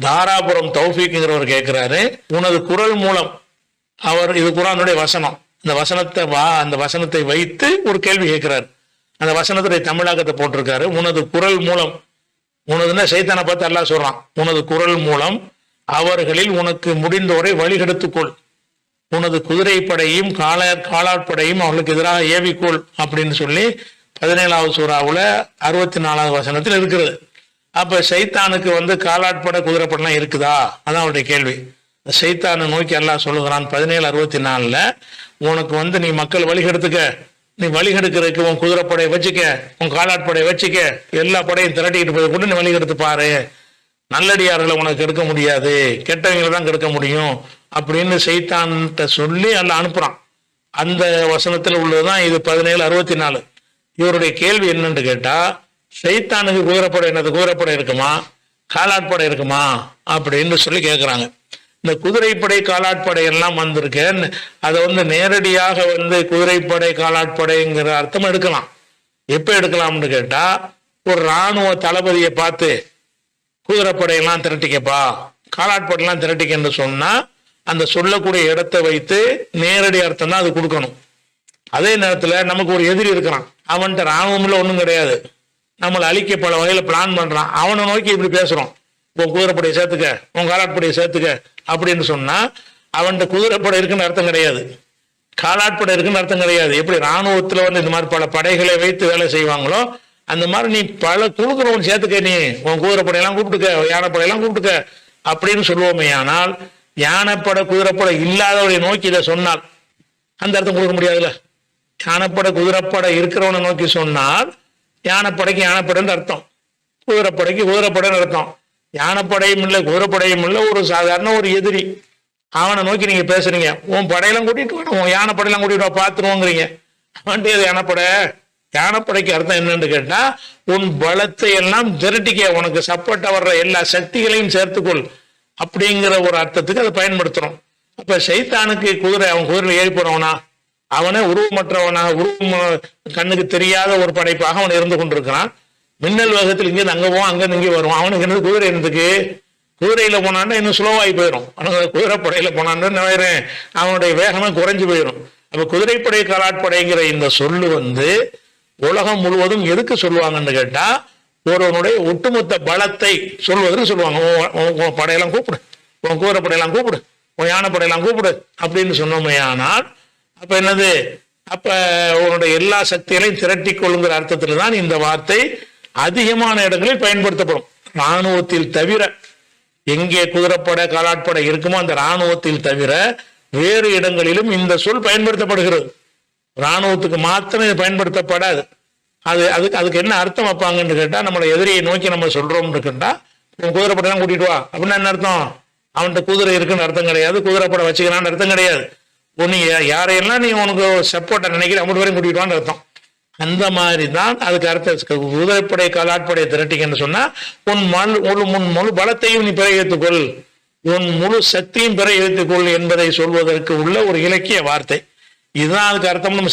தாராபுரம் தௌஃபீக்குங்கிறவர் கேட்கிறாரு, உனது குரல் மூலம் அவர், இது குர்ஆனுடைய வசனம், அந்த வசனத்தை வைத்து ஒரு கேள்வி கேட்கிறார். அந்த வசனத்துடைய தமிழாக்கத்தை போட்டிருக்காரு. உனது குரல் மூலம், உனதுன்னா சைத்தானை பார்த்து அல்லாஹ் சொல்றான், உனது குரல் மூலம் அவர்களில் உனக்கு முடிந்தோரை வழிகெடுத்துக்கொள், உனது குதிரைப்படையும் காலாட்படையும் அவர்களுக்கு எதிராக ஏவிக்கொள் அப்படின்னு சொல்லி 17வது சூறாவுல 64வது வசனத்தில் இருக்கிறது. அப்ப சைத்தானுக்கு காலாட்படை குதிரைப்படலாம் இருக்குதா? அதான் அவருடைய கேள்வி. சைத்தானை நோக்கி அல்லாஹ் சொல்லுகிறான் 17:64, உனக்கு நீ மக்கள் வழிகெடுத்துக்க, நீ வழிகெடுக்கிறதுக்கு உன் குதிரைப்படையை வச்சுக்க, உன் காலாட்படையை வச்சுக்க, எல்லா படையும் திரட்டிக்கிட்டு போய் கூட நீ வழிகெடுத்து பாரு, நல்லடியார்களை உனக்கு எடுக்க முடியாது, கெட்டவங்களை தான் கெடுக்க முடியும் அப்படின்னு சைத்தான்கிட்ட சொல்லி அல்லாஹ் அனுப்புறான். அந்த வசனத்தில் உள்ளதுதான் இது 17:64. இவருடைய கேள்வி என்னன்னு கேட்டா, சைத்தானுக்கு குதிரைப்படை இருக்குமா, காலாட்படை இருக்குமா அப்படின்னு சொல்லி கேட்குறாங்க. இந்த குதிரைப்படை காலாட்படை எல்லாம் வந்திருக்க, அதை நேரடியாக குதிரைப்படை காலாட்படைங்கிற அர்த்தம் எடுக்கலாம். எப்ப எடுக்கலாம்னு கேட்டா, ஒரு இராணுவ தளபதியை பார்த்து குதிரைப்படையெல்லாம் திரட்டிக்கப்பா, காலாட்படையெல்லாம் திரட்டிக்கன்னு சொன்னா அந்த சொல்லக்கூடிய இடத்தை வைத்து நேரடி அர்த்தம் தான் அது கொடுக்கணும். அதே நேரத்தில் நமக்கு ஒரு எதிரி இருக்கிறான், அவன்கிட்ட இராணுவம்ல ஒன்றும் கிடையாது, நம்மளை அழிக்க பல வகையில பிளான் பண்றான், அவனை நோக்கி இப்படி பேசுறோம், உன் குதிரைப்படையை சேர்த்துக்க, உன் காலாட்படையை சேர்த்துக்க அப்படின்னு சொன்னா அவன்கிட்ட குதிரைப்படை இருக்குன்னு அர்த்தம் கிடையாது, காலாட்படை இருக்குன்னு அர்த்தம் கிடையாது. எப்படி இராணுவத்துல இந்த மாதிரி பல படைகளை வைத்து வேலை செய்வாங்களோ அந்த மாதிரி நீ பல குழுக்கிறவன் சேர்த்துக்க, நீ உன் குதிரைப்படையெல்லாம் கூப்பிட்டுக்க, யானைப்படையெல்லாம் கூப்பிட்டுக்க அப்படின்னு சொல்லுவோமே. ஆனால் யானைப்படை குதிரைப்படை இல்லாதவரை நோக்கி இதை சொன்னால் அந்த அர்த்தம் கொடுக்க முடியாதுல்ல. யானைப்படை குதிரைப்படை இருக்கிறவனை நோக்கி சொன்னால் யானைப்படைக்கு யானைப்படைன்னு அர்த்தம், குதிரைப்படைக்கு குதிரைப்படைன்னு அர்த்தம். யானைப்படையும் இல்லை குதிரைப்படையும் இல்லை, ஒரு சாதாரண ஒரு எதிரி, அவனை நோக்கி நீங்க பேசுறீங்க, உன் படையெல்லாம் கூட்டிட்டு வா, உன் யானைப்படையெல்லாம் கூட்டிட்டு வா பார்த்துருவோங்கிறீங்க. அவன்ட்டு யானைப்படைக்கு அர்த்தம் என்னன்னு கேட்டா, உன் பலத்தை எல்லாம் திரட்டிக்க, உனக்கு சப்போர்ட்டா வர்ற எல்லா சக்திகளையும் சேர்த்துக்கொள் அப்படிங்கிற ஒரு அர்த்தத்துக்கு அதை பயன்படுத்துறோம். அப்ப சைத்தானுக்கு அவன் குதிரையில் ஏறி போறவனா, அவனே உருவமற்றவனாக, கண்ணுக்கு தெரியாத ஒரு படைப்பாக அவன் இருந்து கொண்டிருக்கிறான். மின்னல் வேகத்தில் இங்கே அங்க போவான், அங்க இங்கே வருவான். அவனுக்கு என்னது குதிரை என்னதுக்கு? குதிரையில போனான்னா இன்னும் ஸ்லோவாகி போயிடும். அவனுக்கு குதிரைப்படையில போனான்னு அவனுடைய வேகமே குறைஞ்சு போயிடும். அப்ப குதிரைப்படை காலாட்படைங்கிற இந்த சொல்லு உலகம் முழுவதும் எதுக்கு சொல்லுவாங்கன்னு கேட்டா, ஒருவனுடைய ஒட்டுமொத்த பலத்தை சொல்வதற்கு சொல்லுவாங்க. உன் படையெல்லாம் கூப்பிடு, உன் குதிரைப்படையெல்லாம் கூப்பிடு, உன் யானைப்படையெல்லாம் கூப்பிடு அப்படின்னு சொன்னோமே. ஆனால் அப்ப என்னது? அப்ப உன்னுடைய எல்லா சக்திகளையும் திரட்டி கொள்ளுங்கிற அர்த்தத்துல தான் இந்த வார்த்தை அதிகமான இடங்களில் பயன்படுத்தப்படும். இராணுவத்தில் தவிர, எங்கே குதிரைப்படை காலாட்படை இருக்குமோ அந்த இராணுவத்தில் தவிர வேறு இடங்களிலும் இந்த சொல் பயன்படுத்தப்படுகிறது. இராணுவத்துக்கு மாத்திரம் இது பயன்படுத்தப்படாது. அதுக்கு என்ன அர்த்தம் வைப்பாங்கன்னு கேட்டா, நம்மளை எதிரியை நோக்கி நம்ம சொல்றோம்னு கேட்டா, உன் குதிரைப்படையெல்லாம் கூட்டிட்டு வா அப்படின்னா என்ன அர்த்தம்? அவன்கிட்ட குதிரை இருக்குன்னு அர்த்தம் கிடையாது, குதிரைப்படை வச்சுக்கிறான்னு அர்த்தம் கிடையாது. நீ யாரையெல்லாம் நீ உனக்கு சப்போர்ட்டை நினைக்கிற அம்மட்டு வரையும் கூட்டிட்டு வான்னு அர்த்தம். அந்த மாதிரி தான் அதுக்கு அர்த்தம். குதிரைப்படை காலாட்படையை திரட்டிக்கன்னு சொன்னா, உன் முழு பலத்தையும் நீ பிரயோகித்துக்கொள், உன் முழு சக்தியும் பிரயோகித்துக்கொள் என்பதை சொல்வதற்கு உள்ள ஒரு இலக்கிய வார்த்தை. இதுதான் அதுக்கு அர்த்தம். நம்ம